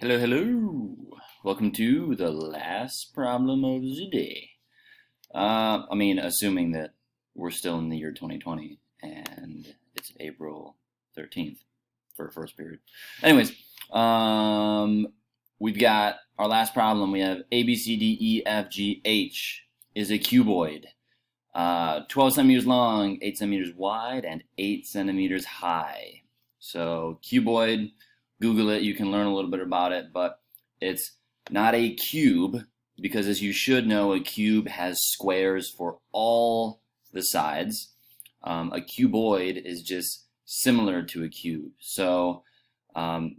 Hello, hello. Welcome to the last problem of the day. Assuming that we're still in the year 2020 and it's April 13th for first period. Anyways, we've got our last problem. We have A, B, C, D, E, F, G, H is a cuboid. 12 centimeters long, 8 centimeters wide, and 8 centimeters high. So cuboid, Google it, you can learn a little bit about it, but it's not a cube because, as you should know, a cube has squares for all the sides. A cuboid is just similar to a cube. So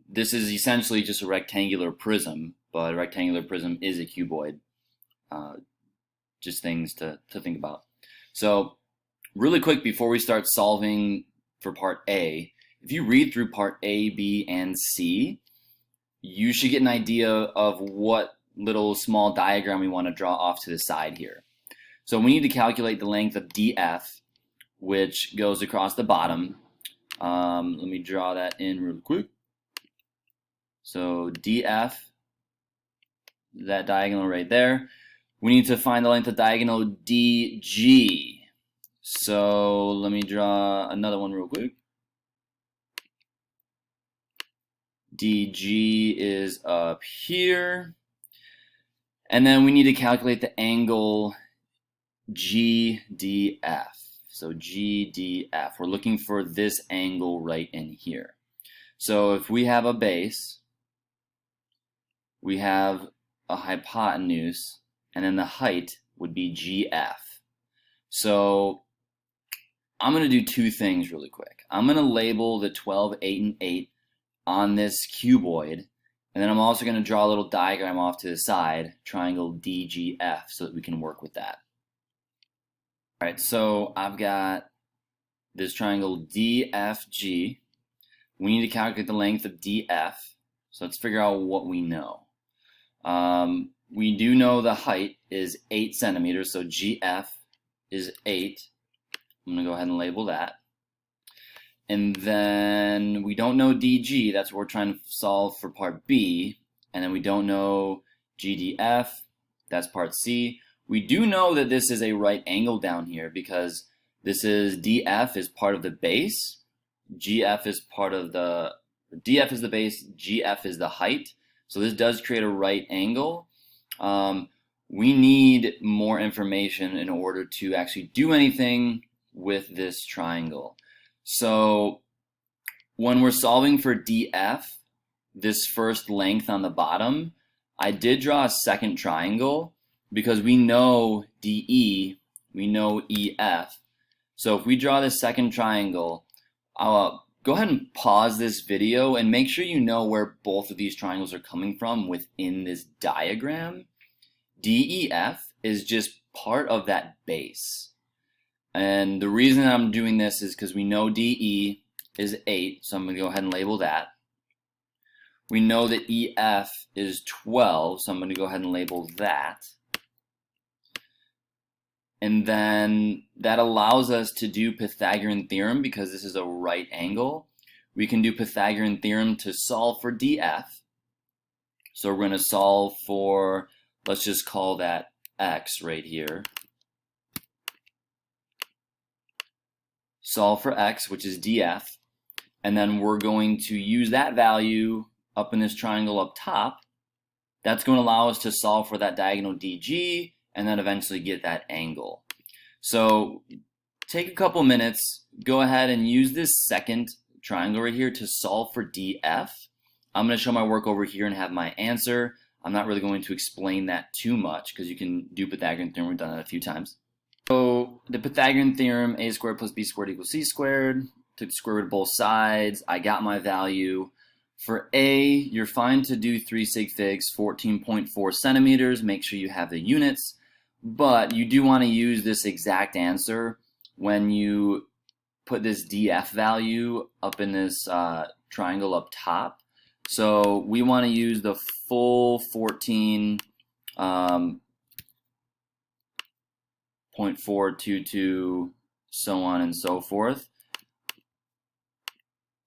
this is essentially just a rectangular prism, but a rectangular prism is a cuboid. Just things to think about. So really quick before we start solving for part A, if you read through part A, B, and C, you should get an idea of what little small diagram we want to draw off to the side here. So we need to calculate the length of DF, which goes across the bottom. Let me draw that in real quick. So DF, that diagonal right there. We need to find the length of diagonal DG. So let me draw another one real quick. DG is up here. And then we need to calculate the angle GDF. So GDF, we're looking for this angle right in here. So if we have a base, we have a hypotenuse, and then the height would be GF. So I'm going to do two things really quick. I'm going to label the 12, 8, and 8 on this cuboid, and then I'm also going to draw a little diagram off to the side, triangle DGF, so that we can work with that. Alright, so I've got this triangle DFG. We need to calculate the length of DF, so let's figure out what we know. We do know the height is 8 centimeters, so GF is 8. I'm going to go ahead and label that. And then we don't know DG, that's what we're trying to solve for part B. And then we don't know GDF, that's part C. We do know that this is a right angle down here because this is DF is part of the base, GF is part of the, DF is the base, GF is the height. So this does create a right angle. We need more information in order to actually do anything with this triangle. So when we're solving for DF, this first length on the bottom, I did draw a second triangle because we know DE, we know EF. So if we draw this second triangle, I'll go ahead and pause this video and make sure you know where both of these triangles are coming from within this diagram. DEF is just part of that base. And the reason I'm doing this is because we know DE is 8, so I'm going to go ahead and label that. We know that EF is 12, so I'm going to go ahead and label that. And then that allows us to do Pythagorean theorem because this is a right angle. We can do Pythagorean theorem to solve for DF. So we're going to solve for, let's just call that X right here. Solve for X, which is DF. And then we're going to use that value up in this triangle up top. That's going to allow us to solve for that diagonal DG and then eventually get that angle. So take a couple minutes, go ahead and use this second triangle right here to solve for DF. I'm going to show my work over here and have my answer. I'm not really going to explain that too much because you can do Pythagorean theorem. We've done that a few times. So the Pythagorean theorem, a squared plus b squared equals c squared. Took the square root of both sides. I got my value. For A, you're fine to do 3 sig figs, 14.4 centimeters. Make sure you have the units. But you do want to use this exact answer when you put this DF value up in this triangle up top. So we want to use the full 14.422, so on and so forth.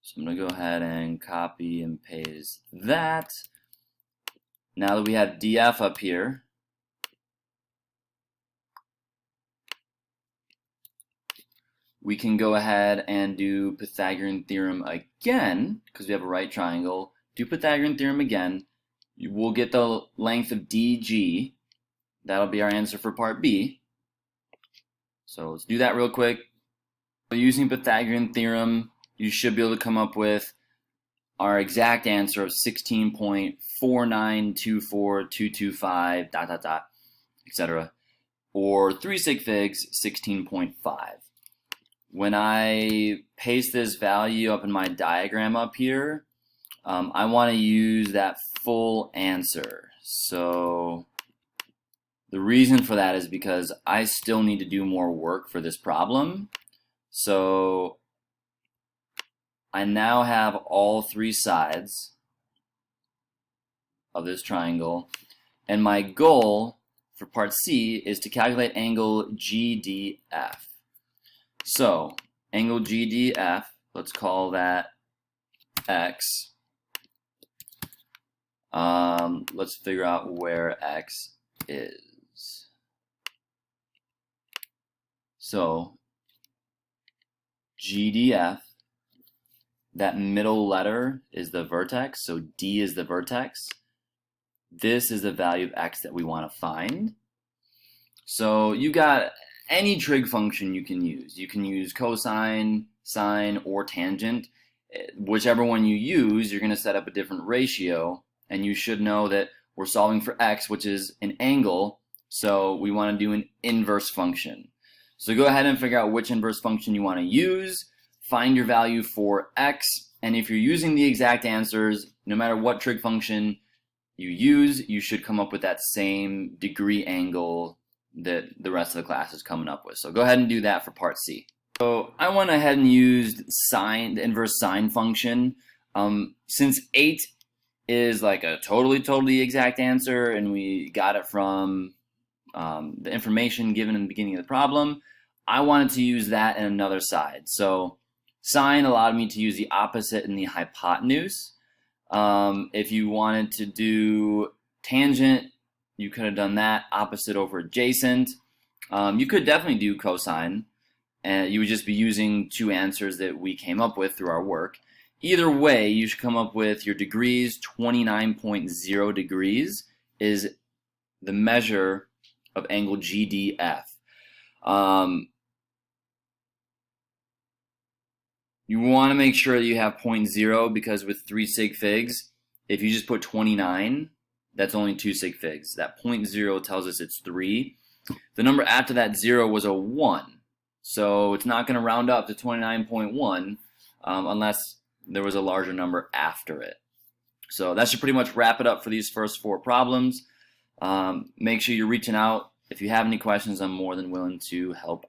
So I'm going to go ahead and copy and paste that. now that we have DF up here, we can go ahead and do Pythagorean theorem again, because we have a right triangle. Do Pythagorean theorem again. We'll get the length of DG. That'll be our answer for part B. So let's do that real quick. Using Pythagorean theorem, you should be able to come up with our exact answer of 16.4924225 ... etc. or 3 sig figs 16.5. When I paste this value up in my diagram up here, I want to use that full answer. So the reason for that is because I still need to do more work for this problem. So I now have all 3 sides of this triangle, and my goal for part C is to calculate angle GDF. So angle GDF, let's call that X. Let's figure out where X is. So GDF, that middle letter is the vertex, so D is the vertex. This is the value of X that we want to find. So you got any trig function you can use. You can use cosine, sine, or tangent. Whichever one you use, you're going to set up a different ratio, and you should know that we're solving for X, which is an angle, so we want to do an inverse function. So go ahead and figure out which inverse function you want to use, find your value for X, and if you're using the exact answers, no matter what trig function you use, you should come up with that same degree angle that the rest of the class is coming up with. So go ahead and do that for part C. So I went ahead and used sine, the inverse sine function. Since 8 is like a totally exact answer, and we got it from the information given in the beginning of the problem, I wanted to use that in another side. So sine allowed me to use the opposite in the hypotenuse. If you wanted to do tangent, you could have done that, opposite over adjacent. You could definitely do cosine, and you would just be using 2 answers that we came up with through our work. Either way, you should come up with your degrees. 29.0 degrees is the measure of angle GDF. You want to make sure that you have 0.0, because with 3 sig figs, if you just put 29, that's only 2 sig figs. That 0.0 tells us it's 3. The number after that 0 was a 1. So it's not going to round up to 29.1 unless there was a larger number after it. So that should pretty much wrap it up for these first 4 problems. Make sure you're reaching out. If you have any questions, I'm more than willing to help